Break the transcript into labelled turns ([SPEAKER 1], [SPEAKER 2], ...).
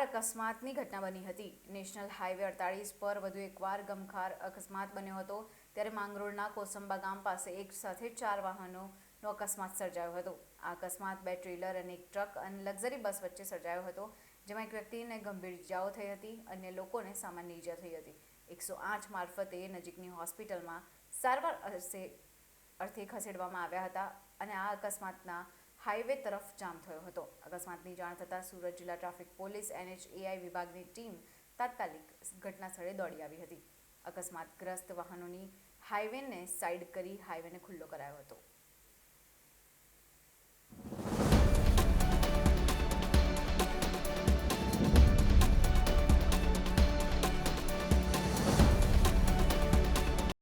[SPEAKER 1] અકસ્માતની ઘટના બની હતી। નેશનલ હાઈવે 48 પર વધુ એકવાર ગમખાર અકસ્માત બન્યો હતો। ત્યારે માંગરોળના કોસંબા ગામ પાસે એક સાથે 4 વાહનોનો અકસ્માત સર્જાયો હતો। આ અકસ્માત 2 ટ્રેલર અને એક ટ્રક અને લક્ઝરી બસ વચ્ચે સર્જાયો હતો, જેમાં એક વ્યક્તિને ગંભીર ઇજાઓ થઈ હતી, અન્ય લોકોને સામાન્ય ઇજા થઈ હતી। 108 મારફતે નજીકની હોસ્પિટલમાં સારવાર અર્થે ખસેડવામાં આવ્યા હતા અને આ અકસ્માતના હાઈવે તરફ જામ થયો હતો। અકસ્માતની જાણ થતાં સુરત જિલ્લા ટ્રાફિક પોલીસ NHAI વિભાગની ટીમ તાત્કાલિક ઘટના સ્થળે દોડી આવી હતી। અકસ્માતગ્રસ્ત વાહનોની હાઈવેને સાઈડ કરી હાઈવેને ખુલ્લો કરાયો હતો।